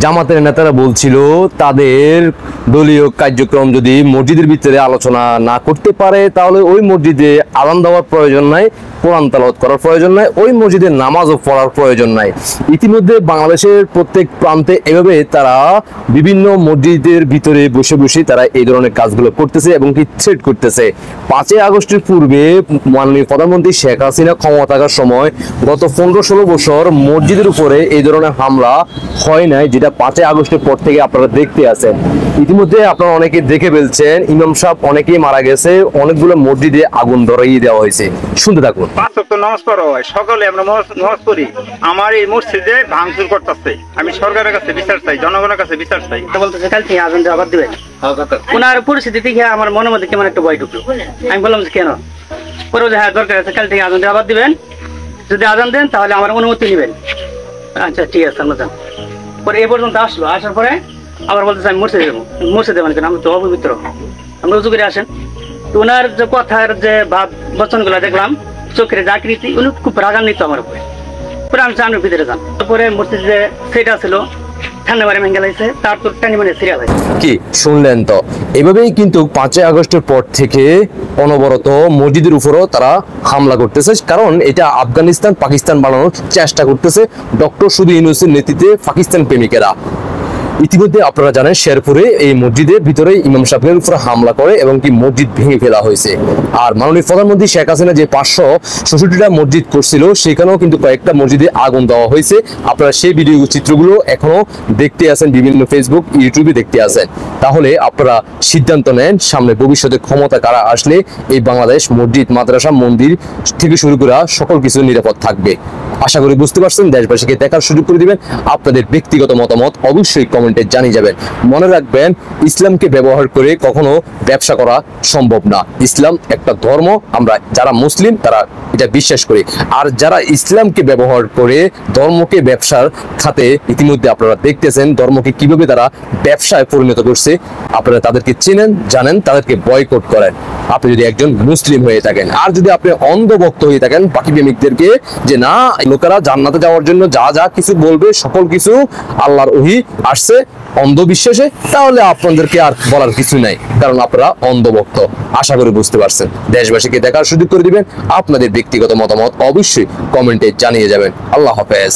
জামাতের নেতারা বলছিল তাদের দলীয় কার্যক্রম যদি মসজিদের ভিতরে আলোচনা না করতে পারে তাহলে ওই মসজিদে আযান দেওয়ার প্রয়োজন নাই, কোরআন তেলাওয়াত করার প্রয়োজন নাই, ওই মসজিদে নামাজও পড়ার প্রয়োজন নাই। ইতিমধ্যে বাংলাদেশের প্রত্যেক প্রান্তে এভাবে তারা বিভিন্ন মসজিদের ভিতরে বসে বসে তারা এই ধরনের কাজগুলো করতেছে এবং কি থ্রেট করতেছে। 5ই আগস্টের পূর্বে মাননীয় প্রধানমন্ত্রী শেখ হাসিনা ক্ষমতা থাকার সময় গত 15-16 বছর মসজিদের উপরে এই ধরনের হামলা হয় নাই, যেটা 5ই আগস্টের পর থেকে আপনারা দেখতে আছেন। ইতিমধ্যে আপনারা অনেকে দেখে ফেলছেন, ইমাম সাহেব অনেকেই মারা গেছে, অনেকগুলো মসজিদে আগুন ধরিয়ে দেওয়া হয়েছে। শুনতে থাকুন। 5 ওয়াক্ত নামাজ পড়া হয়, সকালে আমরা নামাজ পড়ি, আমার এই মসজিদে ভাঙচুর করতেছে। আমি সরকারের কাছে বিচার চাই, জনগণের কাছে বিচার চাই। বলতেছে কাল থেকে আজান আবার দিবেন। ওনার পরিস্থিতি দেখে আমার মনের মধ্যে কেমন একটা ভয় ঢুকলো। আমি বললাম যে কেন? পরে যে হ্যাঁ দরকার আছে, কাল থেকে আজান আবার দিবেন, যদি আজান দেন তাহলে আমার অনুমতি নেবেন। আচ্ছা ঠিক আছে আমরা যান। পরে এ পর্যন্ত আসলো, আসার পরে আবার বলতেছে আমি মসজিদে যাবো। মসজিদে মানে কেন, আমি তো অপবিত্র, আমরা উজু করে আসেন। তো ওনার যে কথার যে ভাব বচনগুলো দেখলাম, চোখের যে আকৃতি, উনি খুব রাগান্বিত আমার উপরে। পরে আমি সামনে ভিতরে যান। তারপরে মসজিদে সেটা ছিল ঠান্ডা বাড়ি ভেঙে গেছে, তারপর টানি মানে সিরিয়াল হয়েছে। কি শুনলেন তো? এভাবেই কিন্তু 5ই আগস্টের পর থেকে অনবরত মসজিদের উপরও তারা হামলা করতেছে, কারণ এটা আফগানিস্তান পাকিস্তান বানানোর চেষ্টা করতেছে ডক্টর সুদী ইউনূসের নেতৃত্বে পাকিস্তান প্রেমিকেরা। ইতিমধ্যে আপনারা জানেন শেরপুরে এই মসজিদের ভিতরে ইমাম সাহেবের উপর হামলা করে এবং কি মসজিদ ভেঙে ফেলা হয়েছে। আর মাননীয় প্রধানমন্ত্রী শেখ হাসিনা যে 566টা মসজিদ করছিল সেখানেও কিন্তু কয়েকটা মসজিদে আগুন দেওয়া হয়েছে। আপনারা সেই ভিডিও চিত্রগুলো এখনো দেখতে আছেন, বিভিন্ন ফেসবুক ইউটিউবে দেখতে আছেন। তাহলে আপনারা সিদ্ধান্ত নেন সামনে ভবিষ্যতে ক্ষমতা কারা আসলে এই বাংলাদেশ মসজিদ মাদ্রাসা মন্দির থেকে শুরু করে সকল কিছু নিরাপদ থাকবে। আশা করি বুঝতে পারছেন। দেশবাসীকে দেখার সুযোগ করে দিবেন। আপনাদের ব্যক্তিগত মতামত অবশ্যই কমেন্টে জানিয়ে যাবেন। মনে রাখবেন, ইসলামকে ব্যবহার করে কখনো ব্যবসা করা সম্ভব না। ইসলাম একটা ধর্ম, আমরা যারা মুসলিম তারা এটা বিশ্বাস করি। আর যারা ইসলামকে ব্যবহার করে ধর্মকে ব্যবসার খাতে, ইতিমধ্যে আপনারা দেখতেছেন ধর্মকে কিভাবে তারা ব্যবসায় পরিণত করছে। আপনারা তাদেরকে চেনেন, জানেন, তাদেরকে বয়কট করেন আপনি যদি একজন মুসলিম হয়ে থাকেন। আর যদি আপনি অন্ধভক্ত হয়ে থাকেন বাকি প্রেমিকদেরকে, যে না লোকেরা জান্নাতে যাওয়ার জন্য যা যা কিছু বলবে সকল কিছু আল্লাহর ওহী আসছে অন্ধবিশ্বাসে, তাহলে আপনাদেরকে আর বলার কিছু নাই, কারণ আপনারা অন্ধভক্ত। আশা করি বুঝতে পারছেন। দেশবাসীকে দেখার সুযোগ করে দিবেন। আপনাদের ব্যক্তিগত মতামত অবশ্যই কমেন্টে জানিয়ে যাবেন। আল্লাহ হাফেজ।